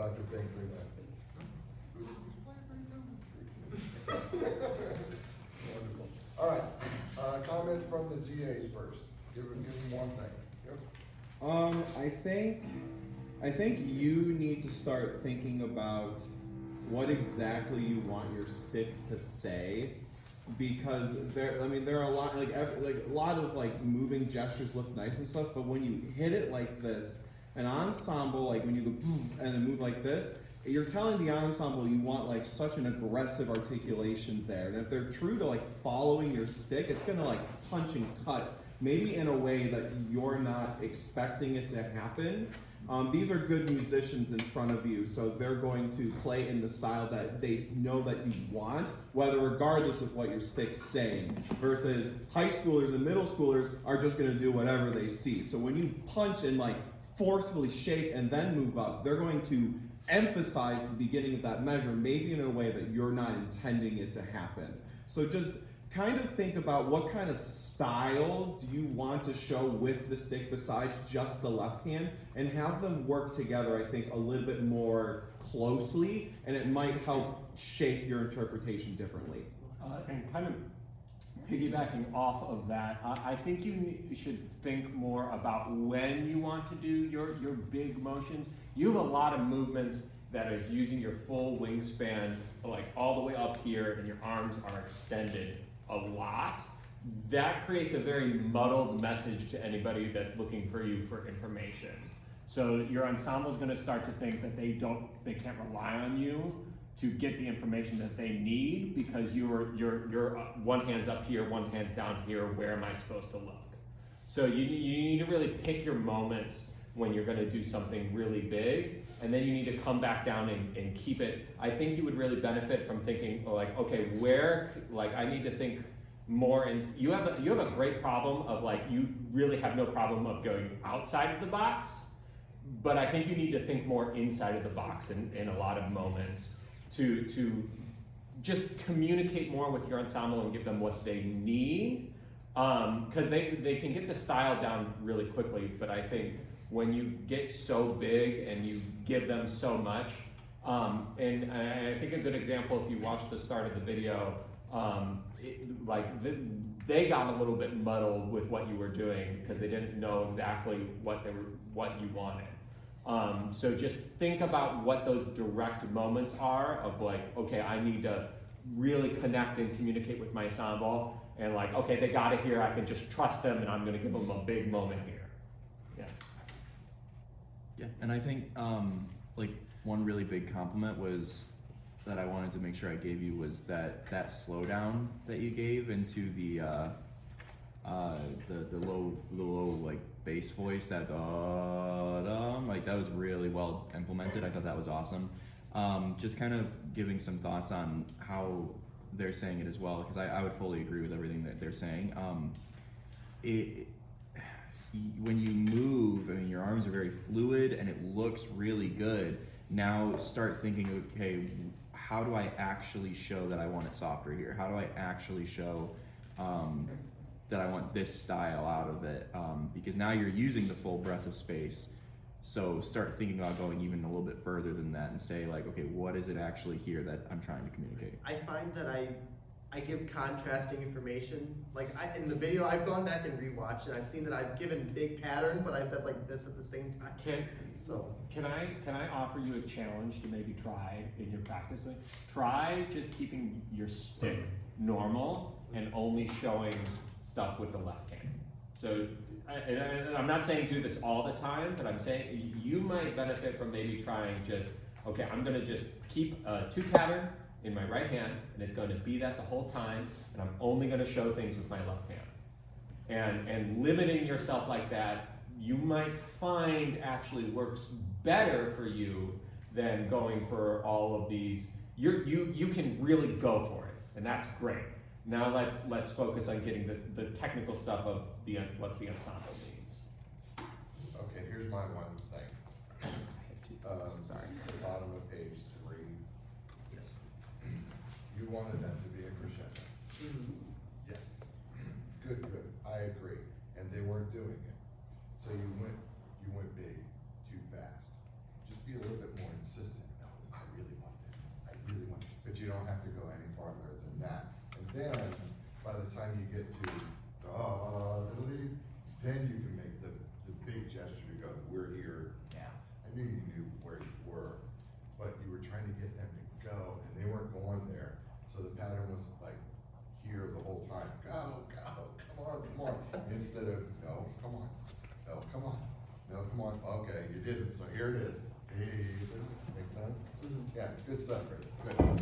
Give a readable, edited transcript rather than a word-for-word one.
Dr. Binkley then. Wonderful. All right, comments from the GAs first. Give them one thing. Yep. I think you need to start thinking about what exactly you want your stick to say, because there are a lot a lot of moving gestures look nice and stuff, but when you hit it like this, an ensemble, like when you go boom and then move like this, you're telling the ensemble you want such an aggressive articulation there. And if they're true to following your stick, it's gonna punch and cut, maybe in a way that you're not expecting it to happen. These are good musicians in front of you, so they're going to play in the style that they know that you want, whether regardless of what your stick's saying, versus high schoolers and middle schoolers are just gonna do whatever they see. So when you punch and forcefully shake and then move up, they're going to emphasize the beginning of that measure, maybe in a way that you're not intending it to happen. So just kind of think about what kind of style do you want to show with the stick besides just the left hand, and have them work together, I think, a little bit more closely, and it might help shape your interpretation differently. And kind of piggybacking off of that, I think you should think more about when you want to do your big motions. You have a lot of movements that is using your full wingspan, all the way up here, and your arms are extended a lot. That creates a very muddled message to anybody that's looking for you for information. So your ensemble is going to start to think that they can't rely on you to get the information that they need, because you're one hand's up here, one hand's down here. Where am I supposed to look? So you need to really pick your moments when you're going to do something really big, and then you need to come back down and keep it. I think you would really benefit from thinking okay, where, I need to think more. And you have a great problem of you really have no problem of going outside of the box, but I think you need to think more inside of the box in a lot of moments to just communicate more with your ensemble and give them what they need, because they can get the style down really quickly, but I think when you get so big and you give them so much, and I think a good example, if you watch the start of the video, they got a little bit muddled with what you were doing because they didn't know exactly what you wanted. So just think about what those direct moments are of okay, I need to really connect and communicate with my ensemble, and okay, they got it here, I can just trust them, and I'm gonna give them a big moment here. Yeah, and I think one really big compliment was that I wanted to make sure I gave you was that slowdown that you gave into the low bass voice, that that was really well implemented. I thought that was awesome. Just kind of giving some thoughts on how they're saying it as well, because I would fully agree with everything that they're saying. When you move, your arms are very fluid and it looks really good. Now start thinking, okay, how do I actually show that I want it softer here? How do I actually show that I want this style out of it? Because now you're using the full breadth of space. So start thinking about going even a little bit further than that and say okay, what is it actually here that I'm trying to communicate? I find that I give contrasting information. In the video, I've gone back and rewatched, and I've seen that I've given big pattern, but I've been this at the same time. Can I offer you a challenge to maybe try in your practicing? Try just keeping your stick normal and only showing stuff with the left hand. So I'm not saying do this all the time, but I'm saying you might benefit from maybe trying okay, I'm gonna just keep a 2 pattern in my right hand, and it's going to be that the whole time, and I'm only going to show things with my left hand. And limiting yourself like that, you might find actually works better for you than going for all of these. You can really go for it, and that's great. Now let's focus on getting the technical stuff of what the ensemble needs. Okay, here's my one thing. Sorry. The bottom of page 3. Yes. You wanted that to be a crescendo. Mm-hmm. Yes. Good. I agree. And they weren't doing it. So you went big too fast. Just be a little bit more insistent. you don't have to go any farther than that. And then, by the time you get to then you can make the big gesture to go, we're here. Yeah. I knew you knew where you were, but you were trying to get them to go, and they weren't going there. So the pattern was like here the whole time. Go, come on. Instead of, no, come on. No, come on. No, come on. Okay, you didn't, so here it is. Hey, make sense? Mhm. Yeah, good stuff, Chris. Good.